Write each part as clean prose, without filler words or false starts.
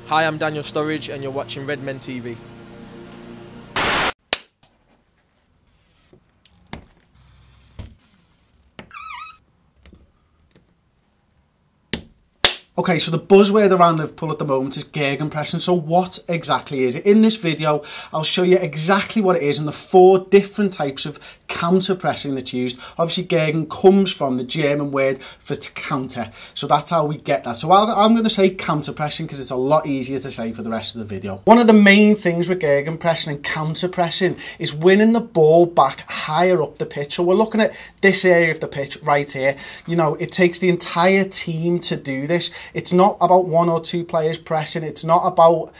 Hi, I'm Daniel Sturridge and you're watching Redmen TV. Okay, so the buzzword around Liverpool at the moment is Gegenpressing. So what exactly is it? In this video, I'll show you exactly what it is and the 4 different types of counter-pressing that's used. Obviously, Gegen comes from the German word for to counter. So that's how we get that. So I'm going to say counter-pressing because it's a lot easier to say for the rest of the video. One of the main things with Gegenpressing and counter-pressing is winning the ball back higher up the pitch. So we're looking at this area of the pitch right here. You know, it takes the entire team to do this. It's not about 1 or 2 players pressing. It's not about,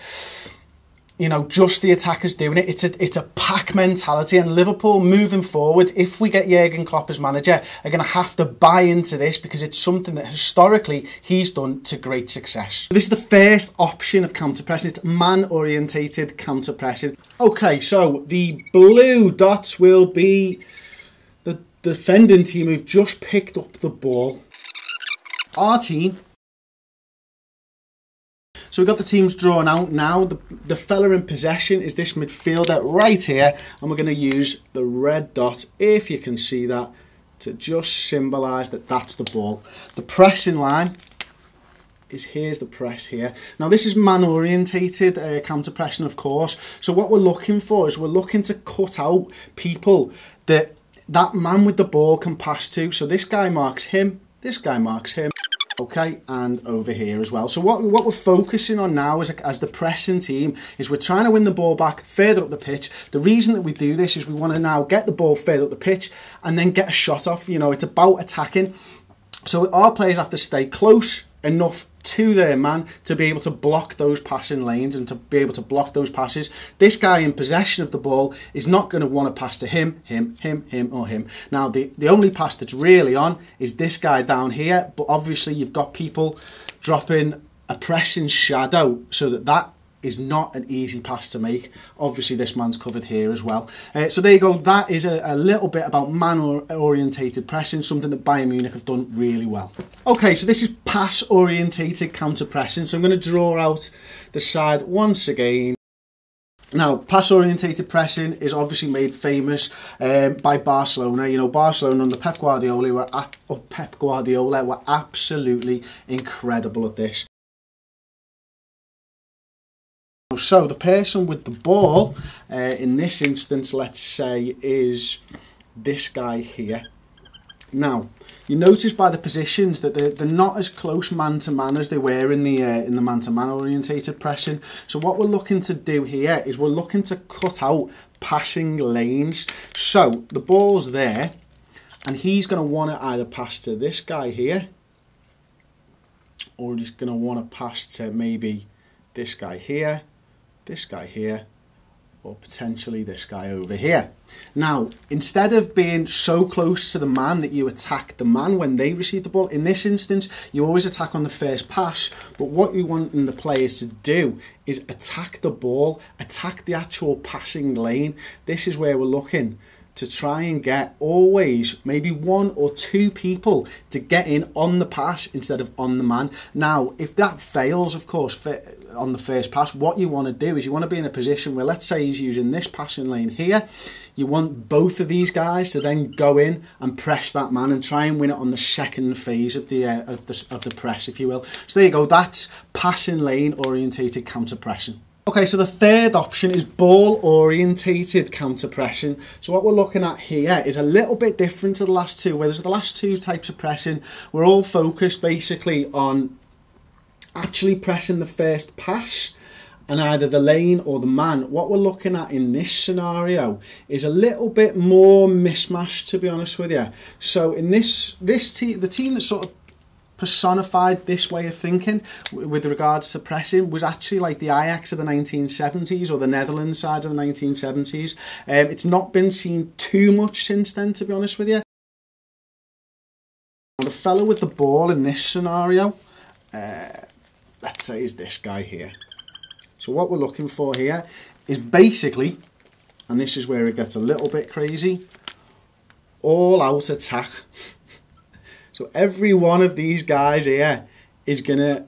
you know, just the attackers doing it. It's a pack mentality. And Liverpool moving forward, if we get Jurgen Klopp as manager, are going to have to buy into this because it's something that historically he's done to great success. This is the first option of counter-pressing. It's man-orientated counter-pressing. Okay, so the blue dots will be the defending team who've just picked up the ball. Our team. So we've got the teams drawn out now. The fella in possession is this midfielder right here. And we're going to use the red dot, if you can see that, to just symbolise that that's the ball. The pressing line is here's the press here. Now this is man-orientated counter-pressing, of course. So what we're looking for is we're looking to cut out people that man with the ball can pass to. So this guy marks him, this guy marks him. Okay, and over here as well. So what we're focusing on now as the pressing team is we're trying to win the ball back further up the pitch. The reason that we do this is we want to now get the ball further up the pitch and then get a shot off. You know, it's about attacking. So our players have to stay close enough to their man to be able to block those passing lanes and to be able to block those passes. This guy in possession of the ball is not going to want to pass to him, or him. Now, the only pass that's really on is this guy down here, but obviously you've got people dropping a pressing shadow so that is not an easy pass to make. Obviously this man's covered here as well. So there you go, that is a little bit about man-orientated pressing, something that Bayern Munich have done really well. Okay, so this is pass-orientated counter-pressing, so I'm going to draw out the side once again. Now, pass-orientated pressing is obviously made famous by Barcelona. You know, Barcelona under Pep Guardiola were absolutely incredible at this. So the person with the ball, in this instance, let's say, is this guy here. Now, you notice by the positions that they're not as close man-to-man as they were in the man-to-man orientated pressing. So what we're looking to do here is we're looking to cut out passing lanes. So the ball's there, and he's going to want to either pass to this guy here, or he's going to want to pass to maybe this guy here, this guy here, or potentially this guy over here. Now, instead of being so close to the man that you attack the man when they receive the ball, in this instance, you always attack on the first pass, but what you want the players to do is attack the ball, attack the actual passing lane. This is where we're looking to try and get always maybe 1 or 2 people to get in on the pass instead of on the man. Now, if that fails, of course, on the first pass, what you want to do is you want to be in a position where, let's say he's using this passing lane here, you want both of these guys to then go in and press that man and try and win it on the second phase of the press, if you will. So there you go, that's passing lane orientated counter pressing. Okay, so the third option is ball-orientated counter-pressing. So what we're looking at here is a little bit different to the last two, whereas the last 2 types of pressing, we're all focused basically on actually pressing the first pass and either the lane or the man. What we're looking at in this scenario is a little bit more mismatched, to be honest with you. So in this team, the team that sort of personified this way of thinking with regards to pressing was actually like the Ajax of the 1970s or the Netherlands side of the 1970s. It's not been seen too much since then, to be honest with you. The fellow with the ball in this scenario, let's say, is this guy here. So what we're looking for here is basically, and this is where it gets a little bit crazy, all out attack. So every one of these guys here is going to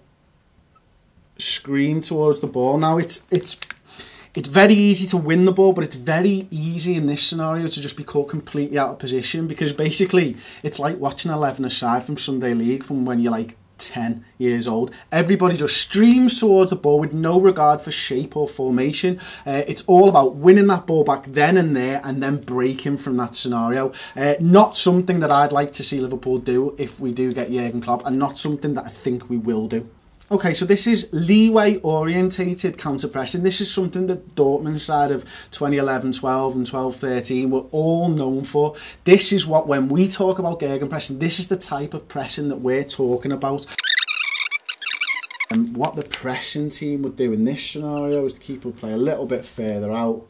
scream towards the ball. Now it's very easy to win the ball, but it's very easy in this scenario to just be caught completely out of position, because basically it's like watching 11-a-side from Sunday League from when you're like 10 years old. Everybody just streams towards the ball with no regard for shape or formation. It's all about winning that ball back then and there, and then breaking from that scenario. Not something that I'd like to see Liverpool do if we do get Jurgen Klopp, and not something that I think we will do. Okay, so this is leeway orientated counter-pressing. This is something that Dortmund's side of 2011-12 and 12-13 were all known for. This is what, when we talk about Gegenpressing, this is the type of pressing that we're talking about. And what the pressing team would do in this scenario is the keeper would play a little bit further out.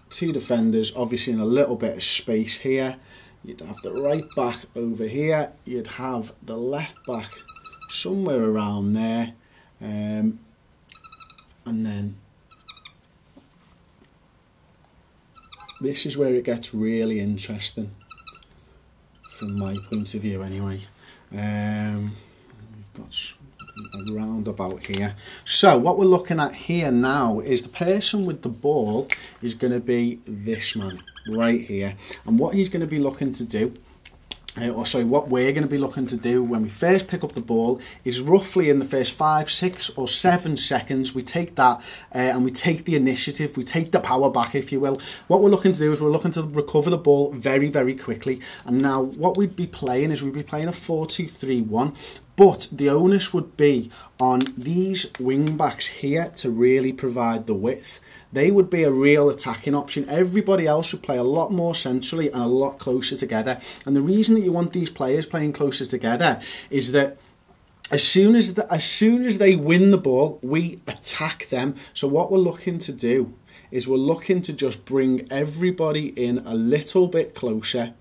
Two defenders, obviously in a little bit of space here. You'd have the right back over here. You'd have the left back somewhere around there, and then this is where it gets really interesting from my point of view anyway. We've got something around about here. So what we're looking at here now is the person with the ball is going to be this man right here, and what he's going to be looking to do, what we're going to be looking to do when we first pick up the ball is roughly in the first 5, 6 or 7 seconds, we take that and we take the initiative, we take the power back, if you will. What we're looking to do is we're looking to recover the ball very, very quickly. And now what we'd be playing is we'd be playing a 4-2-3-1. But the onus would be on these wing backs here to really provide the width. They would be a real attacking option. Everybody else would play a lot more centrally and a lot closer together. And the reason that you want these players playing closer together is that as soon as they win the ball, we attack them. So what we're looking to do is we're looking to just bring everybody in a little bit closer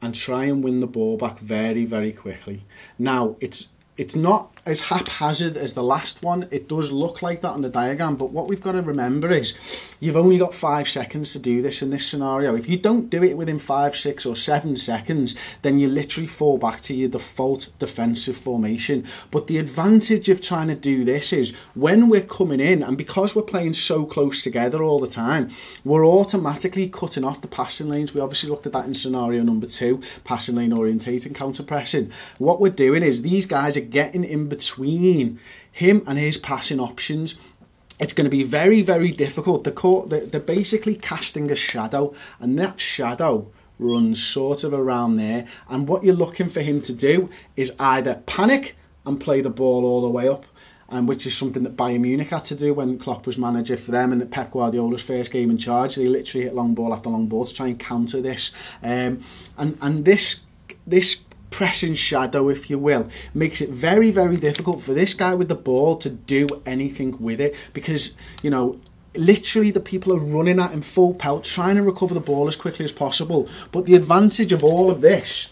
and try and win the ball back very, very quickly. Now, it's not as haphazard as the last one. It does look like that on the diagram, but what we've got to remember is you've only got 5 seconds to do this in this scenario. If you don't do it within 5, 6 or 7 seconds, then you literally fall back to your default defensive formation. But the advantage of trying to do this is when we're coming in, and because we're playing so close together all the time, we're automatically cutting off the passing lanes. We obviously looked at that in scenario number 2, passing lane orientated counter-pressing. What we're doing is these guys are getting in between him and his passing options. It's going to be very, very difficult. They're basically casting a shadow, and that shadow runs sort of around there. And what you're looking for him to do is either panic and play the ball all the way up, which is something that Bayern Munich had to do when Klopp was manager for them, and Pep Guardiola's first game in charge. They literally hit long ball after long ball to try and counter this. And this pressing shadow, if you will, makes it very, very difficult for this guy with the ball to do anything with it, because, you know, literally the people are running at him full pelt trying to recover the ball as quickly as possible. But the advantage of all of this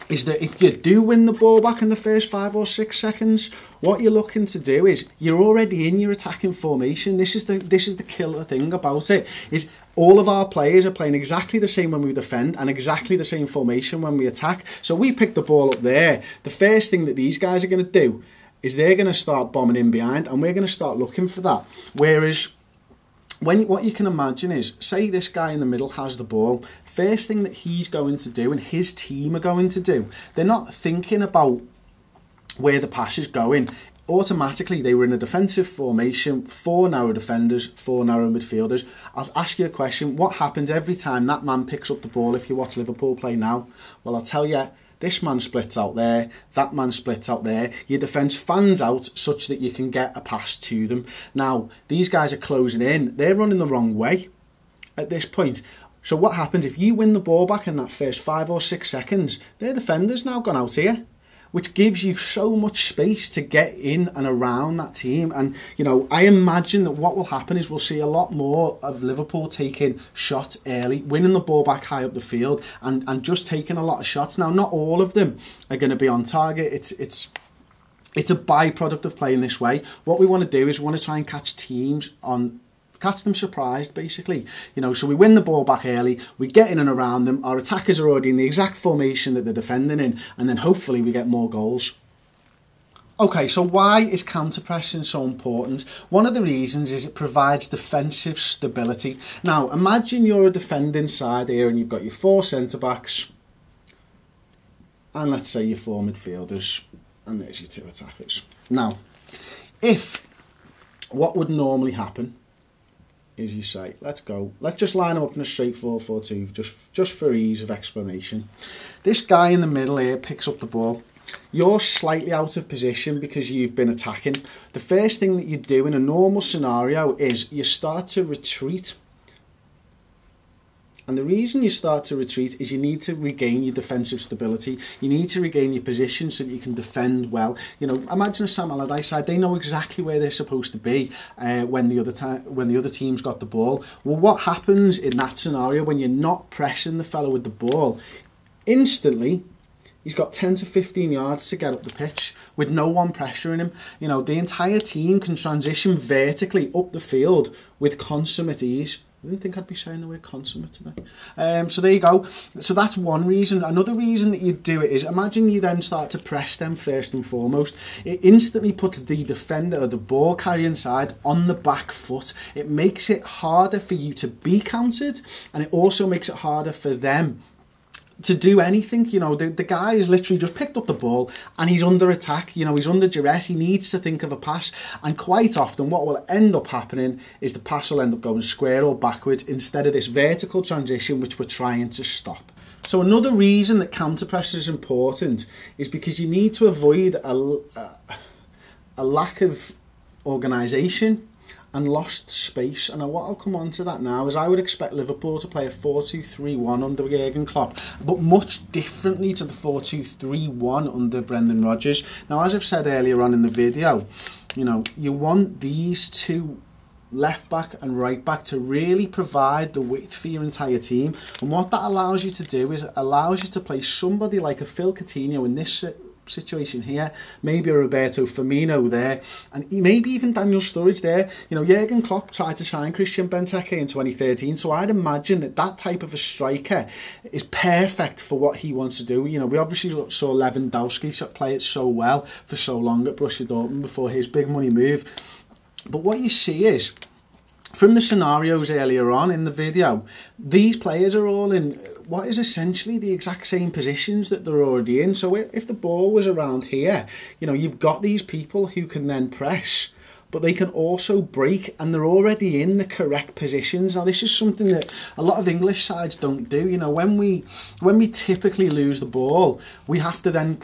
is that if you do win the ball back in the first 5 or 6 seconds, what you're looking to do is you're already in your attacking formation. This is the killer thing about it, is all of our players are playing exactly the same when we defend and exactly the same formation when we attack. So we pick the ball up there. The first thing that these guys are going to do is they're going to start bombing in behind, and we're going to start looking for that. Whereas what you can imagine is, say this guy in the middle has the ball, first thing that he's going to do and his team are going to do, they're not thinking about where the pass is going. Automatically, they were in a defensive formation, 4 narrow defenders, 4 narrow midfielders. I'll ask you a question. What happens every time that man picks up the ball if you watch Liverpool play now? Well, I'll tell you, this man splits out there, that man splits out there. Your defence fans out such that you can get a pass to them. Now, these guys are closing in. They're running the wrong way at this point. So what happens if you win the ball back in that first 5 or 6 seconds? Their defender's now gone out here, which gives you so much space to get in and around that team. And, you know, I imagine that what will happen is we'll see a lot more of Liverpool taking shots early, winning the ball back high up the field, and just taking a lot of shots. Now, not all of them are going to be on target. It's a byproduct of playing this way. What we want to do is we want to try and catch them surprised, basically. You know, so we win the ball back early, we get in and around them, our attackers are already in the exact formation that they're defending in, and then hopefully we get more goals. Okay, so why is counter-pressing so important? One of the reasons is it provides defensive stability. Now, imagine you're a defending side here and you've got your 4 centre-backs and let's say your 4 midfielders and there's your 2 attackers. Now, if what would normally happen is you say, let's just line them up in a straight 4-4-2 just for ease of explanation. This guy in the middle here picks up the ball. You're slightly out of position because you've been attacking. The first thing that you do in a normal scenario is you start to retreat. And the reason you start to retreat is you need to regain your defensive stability. You need to regain your position so that you can defend well. You know, imagine a Sam Allardyce side, they know exactly where they're supposed to be when the other team's got the ball. Well, what happens in that scenario when you're not pressing the fellow with the ball? Instantly, he's got 10 to 15 yards to get up the pitch with no one pressuring him. You know, the entire team can transition vertically up the field with consummate ease. I didn't think I'd be saying the word consummate today. So there you go. So that's one reason. Another reason that you do it is, imagine you then start to press them first and foremost. It instantly puts the defender or the ball carrying side on the back foot. It makes it harder for you to be countered, and it also makes it harder for them to do anything. You know, the guy has literally just picked up the ball and he's under attack. You know, he's under duress. He needs to think of a pass, and quite often what will end up happening is the pass will end up going square or backwards instead of this vertical transition which we're trying to stop. So another reason that counter-pressing is important is because you need to avoid a lack of organisation and lost space. And what I'll come on to that now is I would expect Liverpool to play a 4-2-3-1 under Jurgen Klopp, but much differently to the 4-2-3-1 under Brendan Rodgers. Now, as I've said earlier on in the video, you know, you want these two left back and right back to really provide the width for your entire team. And what that allows you to do is it allows you to play somebody like a Phil Coutinho in this situation here, maybe a Roberto Firmino there, and maybe even Daniel Sturridge there. You know, Jurgen Klopp tried to sign Christian Benteke in 2013, so I'd imagine that that type of a striker is perfect for what he wants to do. You know, we obviously saw Lewandowski play it so well for so long at Borussia Dortmund before his big money move. But what you see is, from the scenarios earlier on in the video, these players are all in what is essentially the exact same positions that they're already in. So if the ball was around here, you know, you've got these people who can then press, but they can also break, and they're already in the correct positions. Now, this is something that a lot of English sides don't do. You know, when we typically lose the ball, we have to then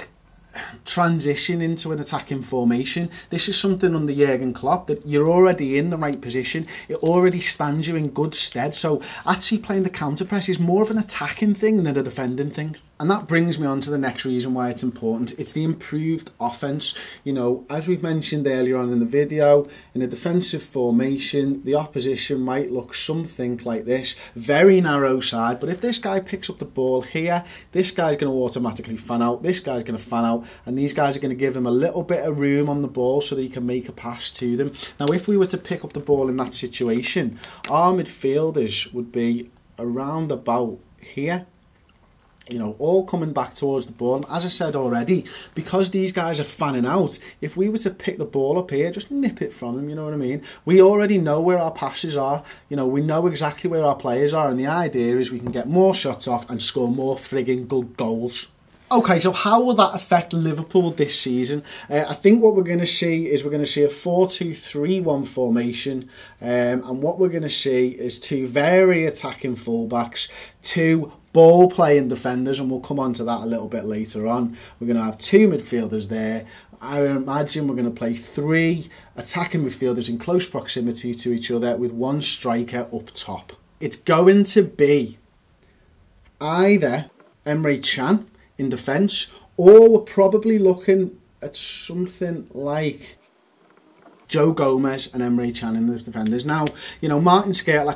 transition into an attacking formation. This is something under Jurgen Klopp that you're already in the right position. It already stands you in good stead. So actually playing the counter press is more of an attacking thing than a defending thing. And that brings me on to the next reason why it's important. It's the improved offense. You know, as we've mentioned earlier on in the video, in a defensive formation, the opposition might look something like this. Very narrow side. But if this guy picks up the ball here, this guy's going to automatically fan out. This guy's going to fan out. And these guys are going to give him a little bit of room on the ball so that he can make a pass to them. Now, if we were to pick up the ball in that situation, our midfielders would be around about here. You know, all coming back towards the ball. And as I said already, because these guys are fanning out, if we were to pick the ball up here, just nip it from them, you know what I mean? We already know where our passes are. You know, we know exactly where our players are. And the idea is we can get more shots off and score more frigging good goals. Okay, so how will that affect Liverpool this season? I think what we're going to see is we're going to see a 4-2-3-1 formation. And what we're going to see is two very attacking fullbacks, two ball-playing defenders, and we'll come on to that a little bit later on. We're going to have two midfielders there. I imagine we're going to play three attacking midfielders in close proximity to each other with one striker up top. It's going to be either Emre Can in defence, or we're probably looking at something like Joe Gomez and Emre Can in the defenders. Now, you know, Martin Skrtel,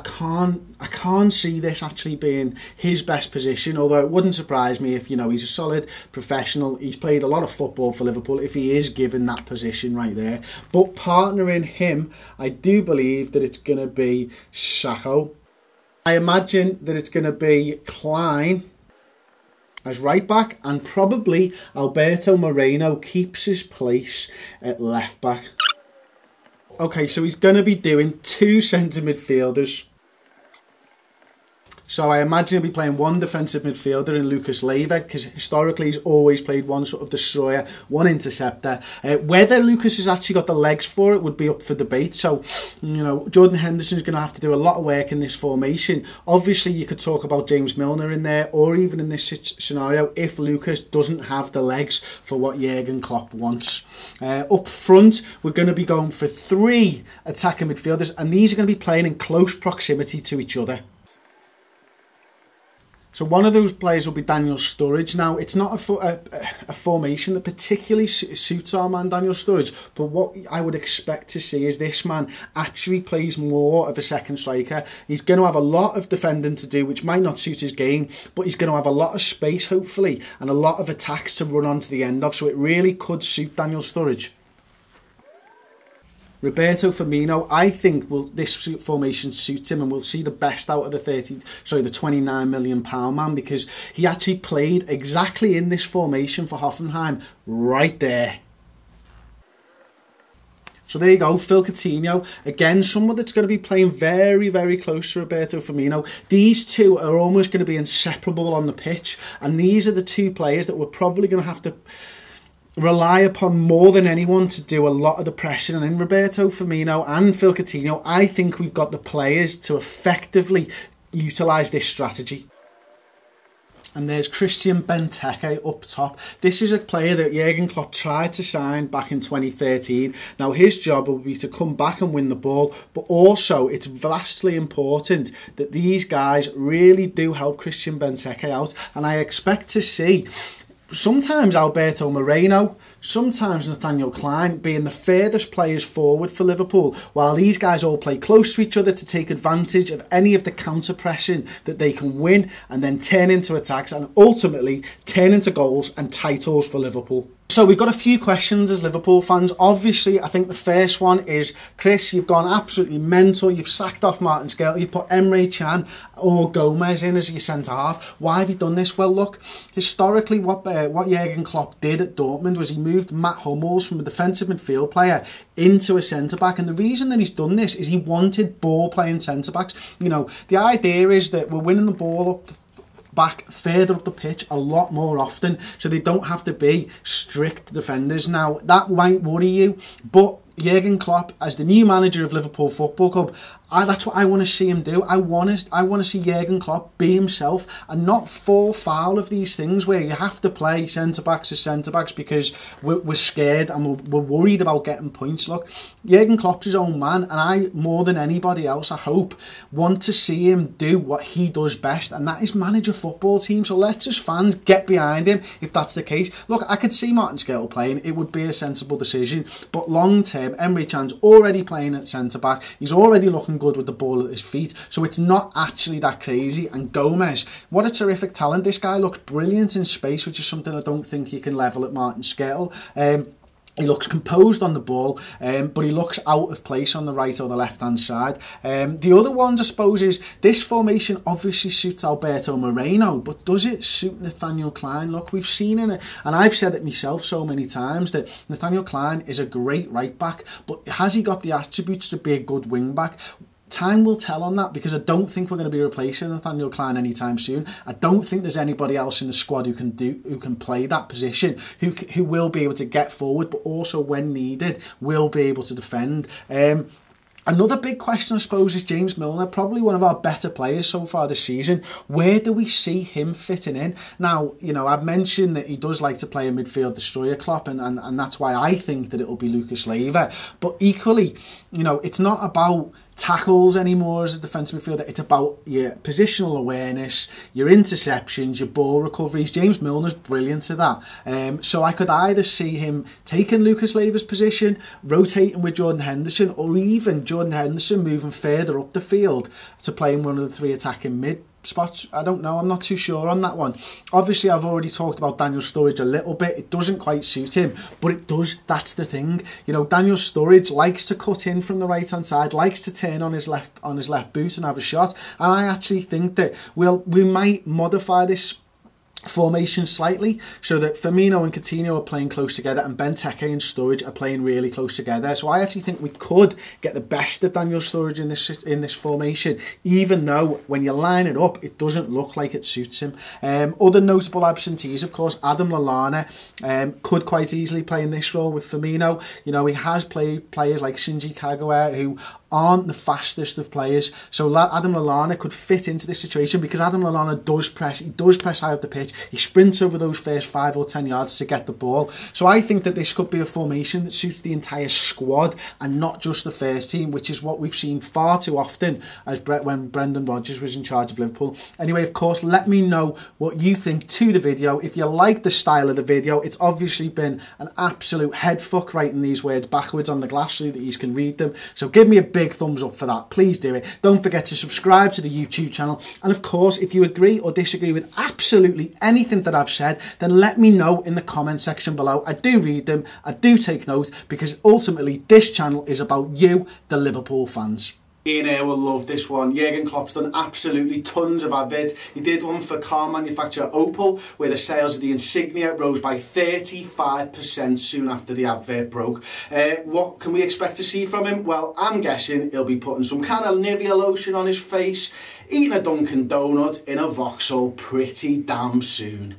I can't see this actually being his best position, although it wouldn't surprise me if, you know, he's a solid professional. He's played a lot of football for Liverpool if he is given that position right there. But partnering him, I do believe that it's going to be Sakho. I imagine that it's going to be Klein as right back, and probably Alberto Moreno keeps his place at left back. Okay, so he's going to be doing 2 centre midfielders. So I imagine he'll be playing one defensive midfielder in Lucas Leiva, because historically he's always played one sort of destroyer, one interceptor. Whether Lucas has actually got the legs for it would be up for debate. So, you know, Jordan Henderson's going to have to do a lot of work in this formation. Obviously, you could talk about James Milner in there, or even in this scenario, if Lucas doesn't have the legs for what Jurgen Klopp wants. Up front, we're going to be going for 3 attacking midfielders, and these are going to be playing in close proximity to each other. So one of those players will be Daniel Sturridge. Now, it's not a formation that particularly suits our man Daniel Sturridge, but what I would expect to see is this man actually plays more of a second striker. He's going to have a lot of defending to do, which might not suit his game, but he's going to have a lot of space, hopefully, and a lot of attacks to run on to the end of, so it really could suit Daniel Sturridge. Roberto Firmino, I think this formation suits him, and we'll see the best out of the £29 million man, because he actually played exactly in this formation for Hoffenheim right there. So there you go, Phil Coutinho, again, someone that's going to be playing very, very close to Roberto Firmino. These two are almost going to be inseparable on the pitch, and these are the 2 players that we're probably going to have to rely upon more than anyone to do a lot of the pressing. And in Roberto Firmino and Phil Coutinho, I think we've got the players to effectively utilise this strategy. And there's Christian Benteke up top. This is a player that Jurgen Klopp tried to sign back in 2013. Now, his job will be to come back and win the ball, but also it's vastly important that these guys really do help Christian Benteke out. And I expect to see sometimes Alberto Moreno, sometimes Nathaniel Klein being the furthest players forward for Liverpool, while these guys all play close to each other to take advantage of any of the counter pressing that they can win and then turn into attacks and ultimately turn into goals and titles for Liverpool. So we've got a few questions as Liverpool fans. Obviously, I think the first one is, Chris, you've gone absolutely mental. You've sacked off Martin Skrtel. You've put Emre Can or Gomez in as your centre-half. Why have you done this? Well, look, historically, what Jurgen Klopp did at Dortmund was he moved Matt Hummels from a defensive midfield player into a centre-back. And the reason that he's done this is he wanted ball-playing centre-backs. You know, the idea is that we're winning the ball up back further up the pitch a lot more often, so they don't have to be strict defenders. Now, that might worry you, but Jurgen Klopp, as the new manager of Liverpool Football Club, that's what I want to see him do. I want to see Jurgen Klopp be himself and not fall foul of these things where you have to play centre-backs as centre-backs because we're scared and we're worried about getting points. Look, Jurgen Klopp's his own man, and I, more than anybody else, I hope, want to see him do what he does best, and that is manage a football team. So let's as fans get behind him if that's the case. Look, I could see Martin Skrtel playing. It would be a sensible decision, but long term, Emre Can's already playing at centre-back. He's already looking good with the ball at his feet, so it's not actually that crazy. And Gomez, what a terrific talent. This guy looks brilliant in space, which is something I don't think you can level at Martin Skrtel. He looks composed on the ball, but he looks out of place on the right or the left-hand side. The other ones, I suppose, is this formation obviously suits Alberto Moreno, but does it suit Nathaniel Klein? Look, we've seen in it, and I've said it myself so many times, that Nathaniel Klein is a great right-back, but has he got the attributes to be a good wing-back? Time will tell on that, because I don't think we're going to be replacing Nathaniel Klein anytime soon. I don't think there's anybody else in the squad who can play that position, who will be able to get forward, but also when needed will be able to defend. Another big question, I suppose, is James Milner, probably one of our better players so far this season. Where do we see him fitting in? Now, you know, I've mentioned that he does like to play a midfield destroyer, Klopp, and that's why I think that it will be Lucas Leiva. But equally, you know, it's not about tackles anymore as a defensive midfielder. It's about your positional awareness, your interceptions, your ball recoveries. James Milner's brilliant at that. So I could either see him taking Lucas Leiva's position, rotating with Jordan Henderson, or even Jordan Henderson moving further up the field to play in one of the 3 attacking mid spots. I don't know, I'm not too sure on that one. Obviously, I've already talked about Daniel Sturridge a little bit. It doesn't quite suit him, but it does. That's the thing. You know, Daniel Sturridge likes to cut in from the right hand side, likes to turn on his left boot and have a shot. And I actually think that we might modify this formation slightly so that Firmino and Coutinho are playing close together and Benteke and Sturridge are playing really close together. So I actually think we could get the best of Daniel Sturridge in this formation, even though when you line it up it doesn't look like it suits him. Other notable absentees, of course, Adam Lallana could quite easily play in this role with Firmino. You know, he has played players like Shinji Kagawa who aren't the fastest of players, so Adam Lallana could fit into this situation because Adam Lallana does press, he does press high up the pitch, he sprints over those first 5 or 10 yards to get the ball. So I think that this could be a formation that suits the entire squad and not just the first team, which is what we've seen far too often when Brendan Rodgers was in charge of Liverpool. Anyway, of course, let me know what you think to the video. If you like the style of the video, it's obviously been an absolute headfuck writing these words backwards on the glass so that you can read them, so give me a big thumbs up for that. Please do it. Don't forget to subscribe to the YouTube channel, and of course, if you agree or disagree with absolutely anything that I've said, then let me know in the comment section below. I do read them, I do take note, because ultimately this channel is about you, the Liverpool fans. Ian here will love this one. Jurgen Klopp's done absolutely tons of adverts. He did one for car manufacturer Opel, where the sales of the insignia rose by 35% soon after the advert broke. What can we expect to see from him? Well, I'm guessing he'll be putting some kind of Nivea lotion on his face, eating a Dunkin' Donut in a Vauxhall pretty damn soon.